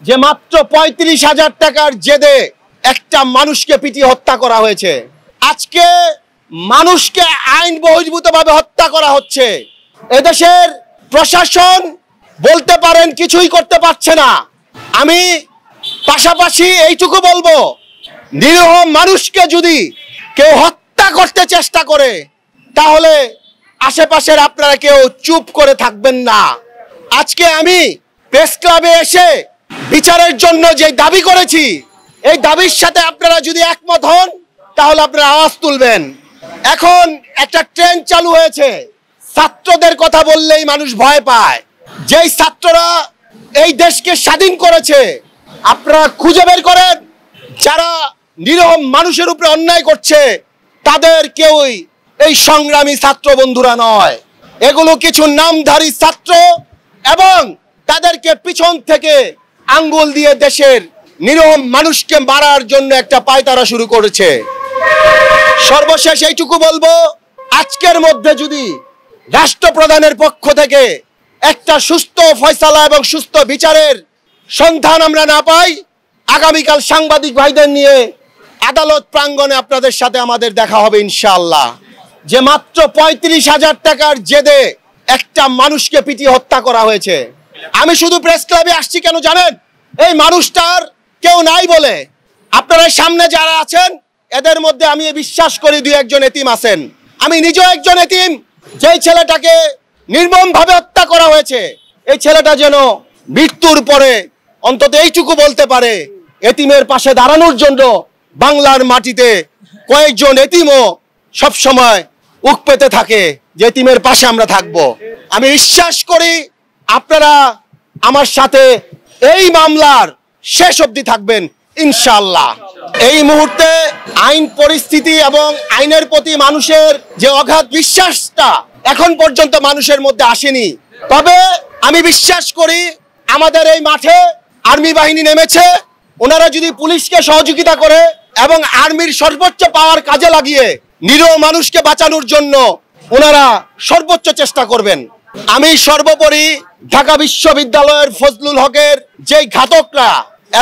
যে মাত্র ৩৫,০০০ টাকার জেদে একটা মানুষকে পিটিয়ে হত্যা করা হয়েছে। আজকে মানুষকে আইন বহির্ভূতভাবে হত্যা করা হচ্ছে। এদেশের প্রশাসন বলতে পারেন কিছুই করতে পারছে না। আমি পাশাপাশি এইটুকু বলবো, নিরীহ মানুষকে যদি কেউ হত্যা করতে চেষ্টা করে তাহলে আশেপাশের আপনারা কেউ চুপ করে থাকবেন না। আজকে আমি প্রেস ক্লাবে এসে বিচারের জন্য যে দাবি করেছি, এই দাবির সাথে আপনারা যদি একমত হন তাহলে আপনারা আওয়াজ তুলবেন। এখন একটা ট্রেন্ড চালু হয়েছে, ছাত্রদের কথা বললেই মানুষ ভয় পায়। যেই ছাত্ররা এই দেশকে স্বাধীন করেছে, আপনারা খুঁজে বের করেন যারা নিরীহ মানুষের উপরে অন্যায় করছে তাদের কেউই এই সংগ্রামী ছাত্র বন্ধুরা নয়। এগুলো কিছু নামধারী ছাত্র এবং তাদেরকে পিছন থেকে আঙ্গুল দিয়ে দেশের নিরীহ মানুষকে মারার জন্য একটা পায়তারা শুরু করেছে। সর্বশেষ এইটুকু বলবো, আজকের মধ্যে যদি রাষ্ট্রপ্রধানের পক্ষ থেকে একটা সুস্থ ফয়সালা এবং সুস্থ বিচারের সন্ধান আমরা না পাই, আগামীকাল সাংবাদিক ভাইদের নিয়ে আদালত প্রাঙ্গণে আপনাদের সাথে আমাদের দেখা হবে ইনশাআল্লাহ। যে মাত্র ৩৫,০০০ টাকার জেদে একটা মানুষকে পিটিয়ে হত্যা করা হয়েছে। আমি শুধু প্রেস ক্লাবে আসছি কেন জানেন? এই মানুষটার কেউ নাই বলে। আপনারা সামনে যারা আছেন এদের মধ্যে আমি বিশ্বাস করি ২-১ এতিম আছেন। আমি নিজেও একজন এতিম। যেই ছেলেটাকে নির্মমভাবে হত্যা করা হয়েছে, এই ছেলেটা যেন মৃত্যুর পরে অন্তত এইটুকু বলতে পারে, এতিমের পাশে দাঁড়ানোর জন্য বাংলার মাটিতে কয়েকজন এতিমও সবসময় উক পেতে থাকে যে এতিমের পাশে আমরা থাকব। আমি বিশ্বাস করি আপনারা আমার সাথে এই মামলার শেষ অবধি থাকবেন ইনশাআল্লাহ। এই মুহূর্তে আইন পরিস্থিতি এবং আইনের প্রতি মানুষের যে অগাধ বিশ্বাসটা এখন পর্যন্ত মানুষের মধ্যে আসেনি। তবে আমি বিশ্বাস করি আমাদের এই মাঠে আর্মি বাহিনী নেমেছে, ওনারা যদি পুলিশকে সহযোগিতা করে এবং আর্মির সর্বোচ্চ পাওয়ার কাজে লাগিয়ে নিরীহ মানুষকে বাঁচানোর জন্য ওনারা সর্বোচ্চ চেষ্টা করবেন। আমি সর্বোপরি ঢাকা বিশ্ববিদ্যালয়ের ফজলুল হকের যেই ঘাতকরা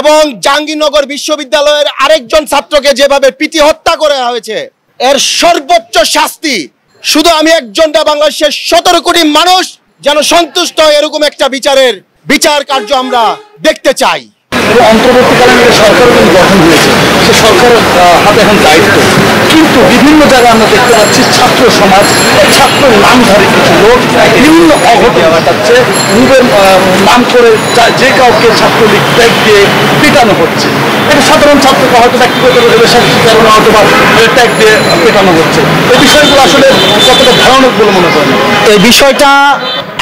এবং জাহাঙ্গীরনগর বিশ্ববিদ্যালয়ের আরেকজন ছাত্রকে যেভাবে পিটিয়ে হত্যা করা হয়েছে, এর সর্বোচ্চ শাস্তি শুধু আমি একজনটা বাংলাদেশের ১৭ কোটি মানুষ যেন সন্তুষ্ট হয় এরকম একটা বিচার কার্য আমরা দেখতে চাই। অন্তর্বর্তীকালীন সরকার গঠন হয়েছে, সে সরকারের হাতে এখন দায়িত্ব, কিন্তু বিভিন্ন জায়গায় আমরা দেখতে পাচ্ছি ছাত্র সমাজ, ছাত্র নামধারী কিছু লোক বিভিন্ন অঘটন ঘটাচ্ছে। নিজের নাম করে যে কাউকে ছাত্রলীগ ট্যাগ দিয়ে পেটানো হচ্ছে। এটা সাধারণ ছাত্রকে হয়তো ব্যক্তিগতভাবে বেসামরিক কারণে হয়তো বা ট্যাগ দিয়ে পেটানো হচ্ছে। এই বিষয়গুলো আসলে কতটা ভয়ানক বলে মনে করেন? এই বিষয়টা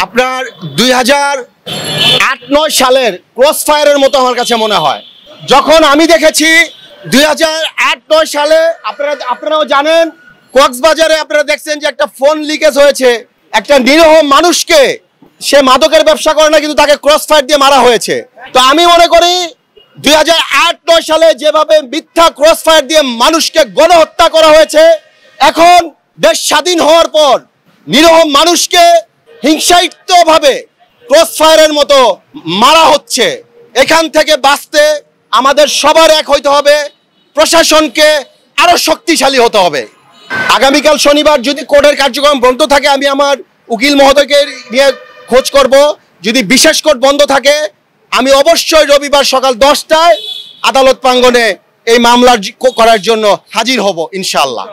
আপনার ২০০৮-৯ সালের ক্রস ফায়ারের মতো আমার কাছে মনে হয়। যখন আমি দেখেছি ২০০৮-৯ সালে আপনারাও জানেন কক্সবাজারে আপনারা দেখছেন যে একটা ফোন লিকেজ হয়েছে, একটা নিরীহ মানুষকে, সে মাদকের ব্যবসা করে না কিন্তু তাকে ক্রস ফায়ার দিয়ে মারা হয়েছে। তো আমি মনে করি ২০০৮-৯ সালে যেভাবে মিথ্যা ক্রস ফায়ার দিয়ে মানুষকে গণহত্যা করা হয়েছে, এখন দেশ স্বাধীন হওয়ার পর নিরীহ মানুষকে হিংসায়িতভাবে ক্রস ফায়ারের মতো মারা হচ্ছে। এখান থেকে বাঁচতে আমাদের সবার এক হইতে হবে, প্রশাসনকে আরো শক্তিশালী হতে হবে। আগামীকাল শনিবার যদি কোর্টের কার্যক্রম বন্ধ থাকে আমি আমার উকিল মহোদয়কে নিয়ে খোঁজ করব। যদি বিশেষ কোর্ট বন্ধ থাকে আমি অবশ্যই রবিবার সকাল 10টায় আদালত প্রাঙ্গণে এই মামলা করার জন্য হাজির হব ইনশাআল্লাহ।